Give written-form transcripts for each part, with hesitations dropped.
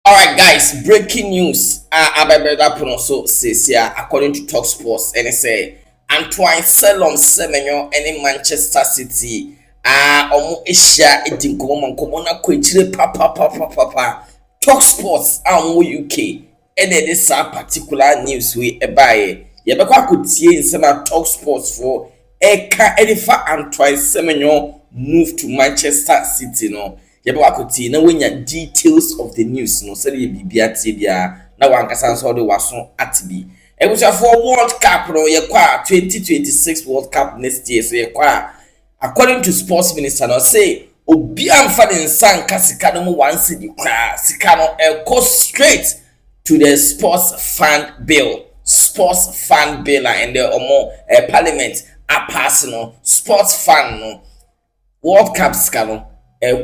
All right, guys. Breaking news. So says here, according to Talk Sports, and it say Antoine Semenyo and in Manchester City. Omo Asia etin komo na kwechire papa. Talk Sports UK. And this particular news we ebaye. You be kwa kutie insema Talk Sports for Eka Edifa Antoine Semenyo move to Manchester City no. Yɛbɛwɔ akɔtie na wonya details of the news no sɛ yɛ bibia tie bia na wankasa nso de waso ate bi ebusuafo World Cup no yɛkɔ a 2026 World Cup next year so yɛkɔ a according to sports minister no say obi amfa ne nsa nka sika no mu once di kwa sika no go straight to the sports fund bill and the parliament a pass no sports fund no World Cup sika no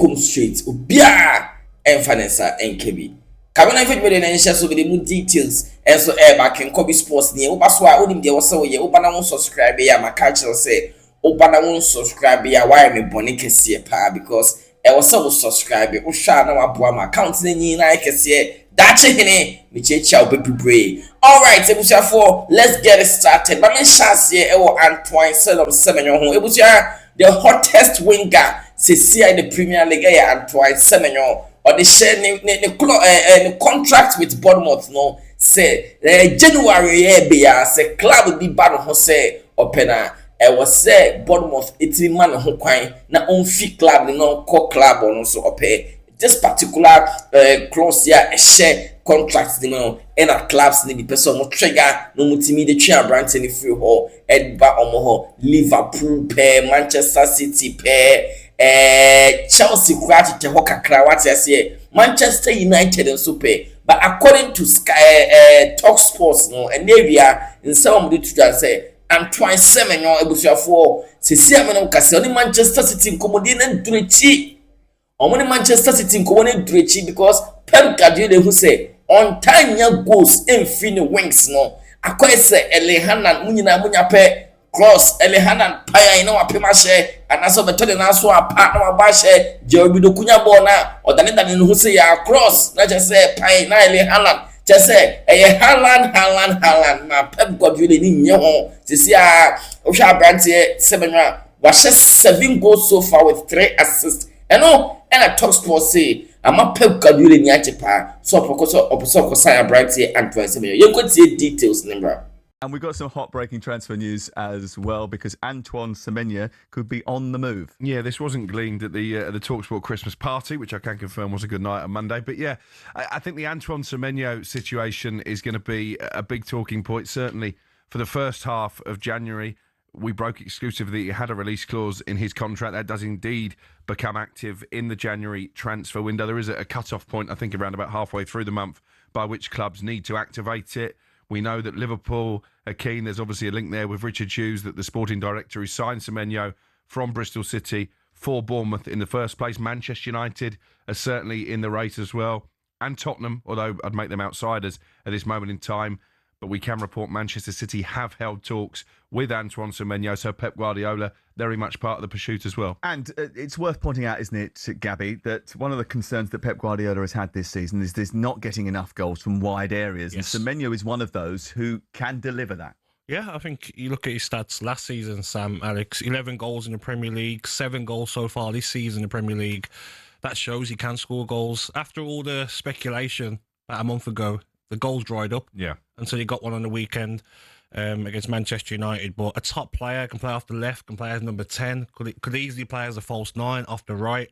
come straight obia enfanesa enkebi kabana fetbede na nhya so be the details enso back in Kobe Sports ne obaso a onim de wose woye obana won subscribe ya maka chiro say obana won subscribe ya why me bone kese pa because wose wo subscribe wo hwa na waboa ma account na nyi na kese dache hene me checha obebibre. All right ebusuafo, let's get it started. But me chance here Antoine Semenyo ho ebusia the hottest winger in the Premier League Antoine Semenyo or the share the contract with Bournemouth no say January be say club will be bad ho say opena was say Bournemouth it's man ho kwan na on fit club no core club or no so opay this particular clause here share contracts no and at clubs ni person no trigger no mutimi the chair brand any free ho Edba omo Liverpool pair Manchester City pair Chelsea kwati te ho kakra wati ase Manchester United and super but according to Sky Talk Sports no and area in some of the say Antoine Semenyo ebusuafo se sia me no kase oni Manchester City nkomodi na durechi omoni Manchester City nkomodi durechi because Pep Guardiola who say on time ya goals in fini wings no akwai se Elehanan munya pe cross Elehanan paya ina wapema she anaso betode na so apa na waba she Jeobido kunya ball na odane no say ya cross na je say paya na Elehanan je say Haaland na Pep Guardiola ni nye ho sisi a ohwa brante Semenyo wa she 7 goals so far with 3 assists and a Talk Sports say ama Pep Guardiola ni achepa so oposo sign brante Antoine Semenyo you go see details number. And we've got some hot breaking transfer news as well because Antoine Semenyo could be on the move. Yeah, this wasn't gleaned at the TalkSport Christmas party, which I can confirm was a good night on Monday. But yeah, I think the Antoine Semenyo situation is going to be a big talking point, certainly for the first half of January. We broke exclusively he had a release clause in his contract. That does indeed become active in the January transfer window. There is a cut-off point, I think, around about halfway through the month by which clubs need to activate it. We know that Liverpool are keen. There's obviously a link there with Richard Hughes, that the sporting director who signed Semenyo from Bristol City for Bournemouth in the first place. Manchester United are certainly in the race as well. And Tottenham, although I'd make them outsiders at this moment in time. But we can report Manchester City have held talks with Antoine Semenyo, so Pep Guardiola very much part of the pursuit as well. And it's worth pointing out, isn't it, Gabby, that one of the concerns that Pep Guardiola has had this season is this not getting enough goals from wide areas. Yes. And Semenyo is one of those who can deliver that. Yeah, I think you look at his stats last season, Alex, 11 goals in the Premier League, 7 goals so far this season in the Premier League. That shows he can score goals. After all the speculation a month ago, the goals dried up. Yeah. Until he got one on the weekend against Manchester United. But a top player can play off the left, can play as number 10, could easily play as a false 9 off the right.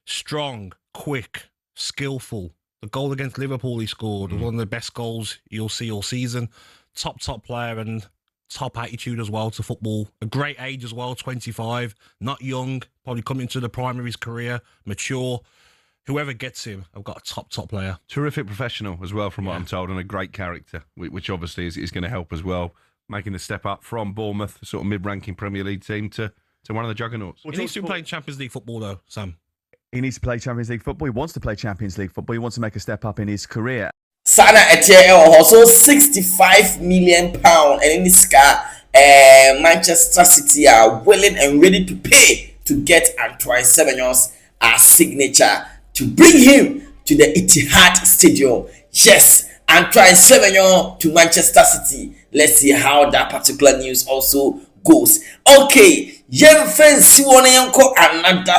Strong, quick, skillful. The goal against Liverpool he scored was one of the best goals you'll see all season. Top player and top attitude as well to football. A great age as well, 25. Not young, probably coming to the prime of his career, mature. Whoever gets him, I've got a top player. Terrific professional as well, from what I'm told, and a great character, which obviously is going to help as well, making the step up from Bournemouth, sort of mid-ranking Premier League team, to one of the juggernauts. He needs to be playing Champions League football, though, Sam. He needs to play Champions League football. He wants to play Champions League football. He wants to make a step up in his career. Sana Etienne also £65 million, and in this car, Manchester City are willing and ready to pay to get Antoine Semenyo's signature to bring him to the Etihad Stadium. Yes, Antoine Semenyo to Manchester City. Let's see how that particular news also goes. Okay, another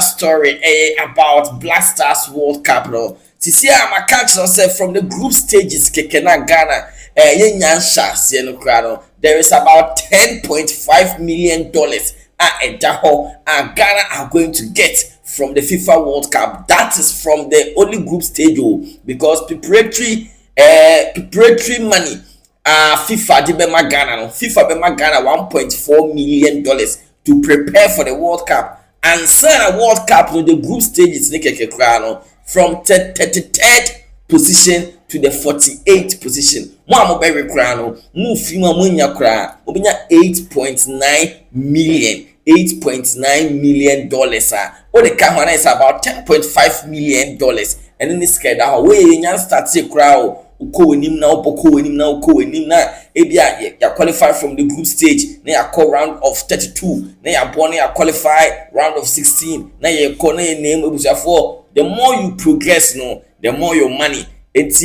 story about Black Stars World Cup. No, see, I'm a catch yourself from the group stages. Kekena Ghana, there is about $10.5 million Ghana are going to get from the FIFA World Cup. That is from the only group stage, because preparatory money FIFA di bema Ghana no. FIFA bema Ghana $1.4 million to prepare for the World Cup. And a World Cup no, the group stages from 33rd position to the 48th position. Mo very crown no fima munya kra obinya $8.9 million what the camera is about $10.5 million and in this case that way you start to crowd uko enim na ebia ya qualify from the group stage na ya call round of 32 na ya born ya qualify round of 16 na ya call na name ebusuafo. The more you progress no, the more your money. It's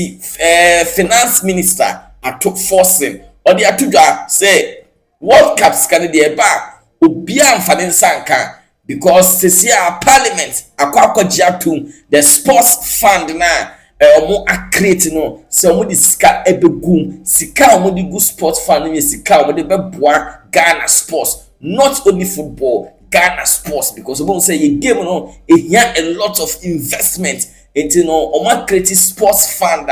finance minister ato forcing or the atudwa say World Cup scan the back obia amfane nsanka because sesia parliament akwakogia to the sports fund na omo accrete no se omo di sika ebegum sika omo di go sports fund no sika omo de beboa Ghana sports, not only football, Ghana sports, because omo say ye game no e a lot of investment into no omo create sports fund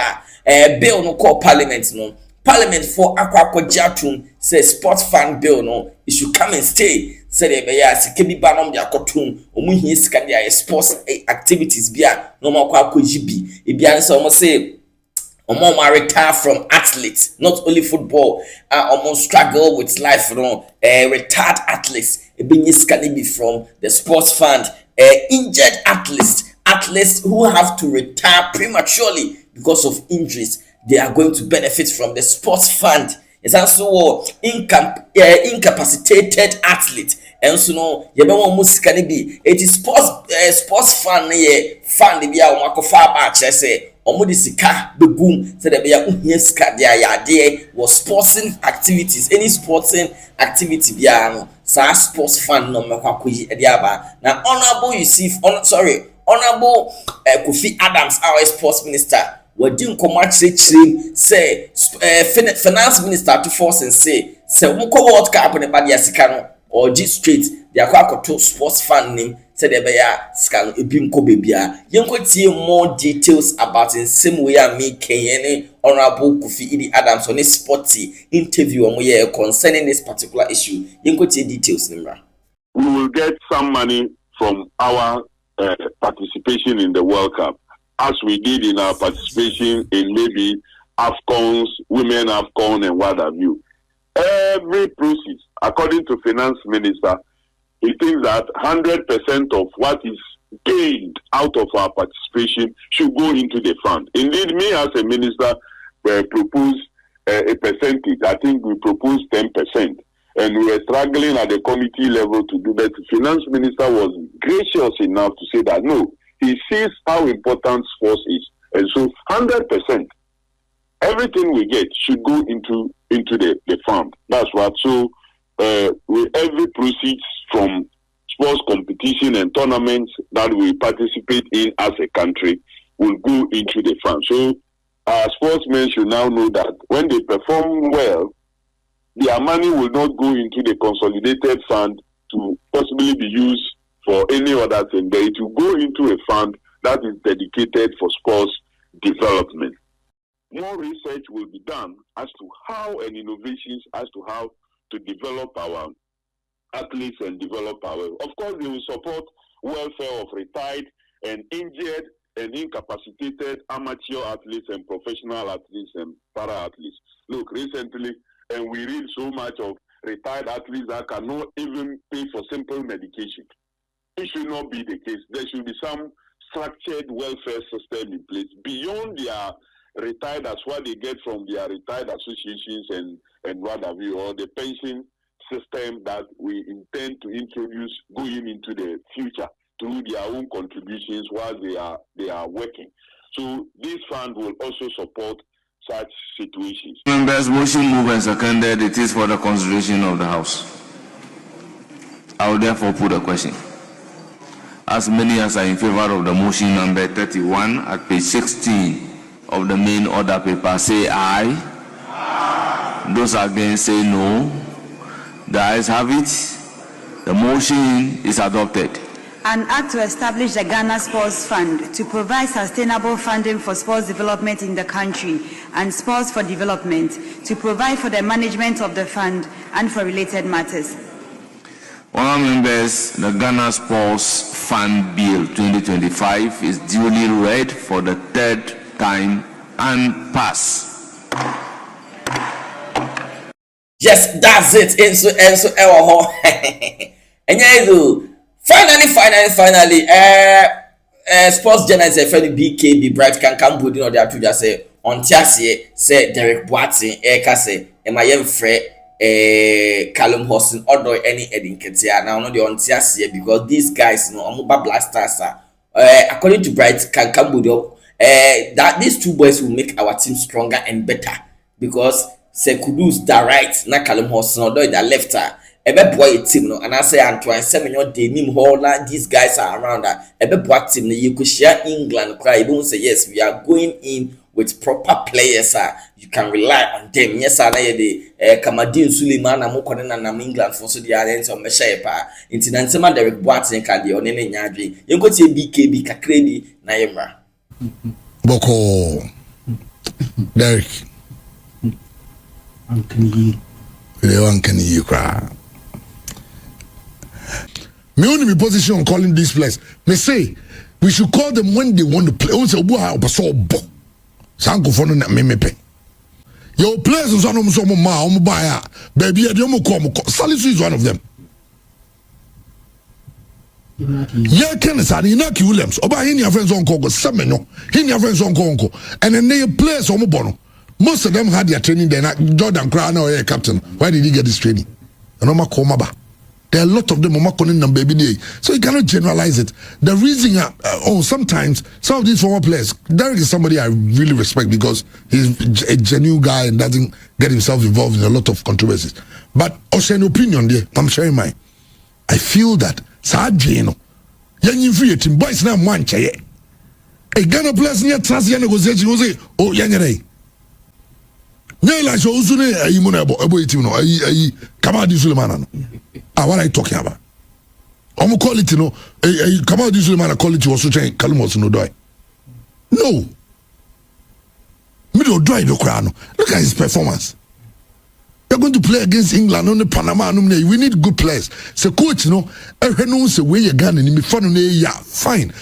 bill no call parliament no. Parliament for akwakojatum say sports fund bill no it should come and stay. Say the beya sikebi banom dia kotum omu hie sika dia sports activities bia no ma kwakojibi e bia nso omo say omo ma retire from athletes, not only football, omo struggle with life no retired athletes e be sika be from the sports fund. Injured athletes who have to retire prematurely because of injuries, they are going to benefit from the sports fund. It's also incapacitated athlete. And so no, you don't want to be. It is sports fund fund be a wako far back. I say, sika begum. So be a sika there was sporting activities. Any sporting activity be a sports fund no me kwakuyi ediaba. Now honorable Kofi Adams, our sports minister. Wadin komache say finance minister to force and say muko World Cup ne ba dia sika no or G straight they akwa to sports fan name say they be ya sika no ebi nko bebia yenko tie more details about in same way I make Kenyan honorable Kofi Adams on a sporty interview concerning this particular issue. Yenko tie details nimra. We will get some money from our participation in the World Cup, as we did in our participation in maybe AFCONs, women AFCON and what have you. Every process, according to finance minister, he thinks that 100% of what is gained out of our participation should go into the fund. Indeed, me as a minister proposed a percentage. I think we proposed 10%. And we were struggling at the committee level to do that. The finance minister was gracious enough to say that no, he sees how important sports is. And so 100%, everything we get should go into the fund. That's what. So with every proceeds from sports competition and tournaments that we participate in as a country will go into the fund. So our sportsmen should now know that when they perform well, their money will not go into the consolidated fund to possibly be used for any other thing. But it will go into a fund that is dedicated for sports development. More research will be done as to how and innovations as to how to develop our athletes and develop our... Of course, they will support welfare of retired and injured and incapacitated amateur athletes and professional athletes and para-athletes. Look, recently, and we read so much of retired athletes that cannot even pay for simple medication. It should not be the case. There should be some structured welfare system in place beyond their retired, as what they get from their retired associations and what have you, or the pension system that we intend to introduce going into the future through their own contributions while they are working. So this fund will also support such situations. Members, motion moved and seconded. It is for the consideration of the House. I will therefore put a question. As many as are in favor of the motion number 31 at page 16 of the main order paper say aye. Aye. Those against say no. The ayes have it. The motion is adopted. An act to establish the Ghana Sports Fund to provide sustainable funding for sports development in the country and sports for development, to provide for the management of the fund and for related matters. Honourable members, the Ghana Sports Fund Bill 2025 is duly read for the third time and pass. Yes, that's it. Enso ewo ho. Finally, sports journalist BKB Bright can come with no dia to just say on tiasie say Derek Boatin ka say e ma yem frɛ Callum Hudson or any Edin Ketia now no the on tiasie because these guys no omuba blasters according to Bright can come with that these two boys will make our team stronger and better because say Kudus that right na Callum Hudson or the left ebe boy team no and I say Antoine Semenyo de nim hall these guys are around that ebe boy team no you could share England cry you won't say yes we are going in with proper players you can rely on them yes na ye de Kamadin Suleiman na mokone na England for so the alliance on mesha pa intinantema Derek Boatin ka de onene nyadwe yenko tie BKB kakra bi na yemra Boko Derek Uncan you cry. Me only be position on calling this place. Me say we should call them when they want to play. Also, Sanko for na me pay. Your players is one of them. Baby, Salisu is one of them. Yeah, Kenneth, Inaki Williams. Oba hini your friends on Congo, Semenyo. Hini your friends on Congo, and then they players on Mobono. Most of them had their training there. Jordan Crown or captain. Why did he get this training? And there are a lot of them baby day. So you cannot generalize it. The reason sometimes some of these former players, Derek is somebody I really respect because he's a genuine guy and doesn't get himself involved in a lot of controversies. But also an opinion there, I'm sharing mine. I feel that Sajino, young free team boys now mancha. A Ghana players near trust negotiation will say, oh young. Nyela so usune ayi mo na ebo etim no ayi Kamadi Suleiman no what are you talking about omo quality no ayi Kamadi Suleiman quality was so change Callum was no do no me do no cry no look at his performance. You're going to play against England on the Panama we need good players so coach no ehwe no say we ye Ghana ni me fa no ya fine.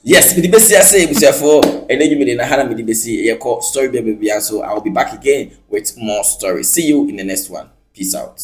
Yes, me say for and na hana me story baby so I'll be back again with more stories. See you in the next one. Peace out.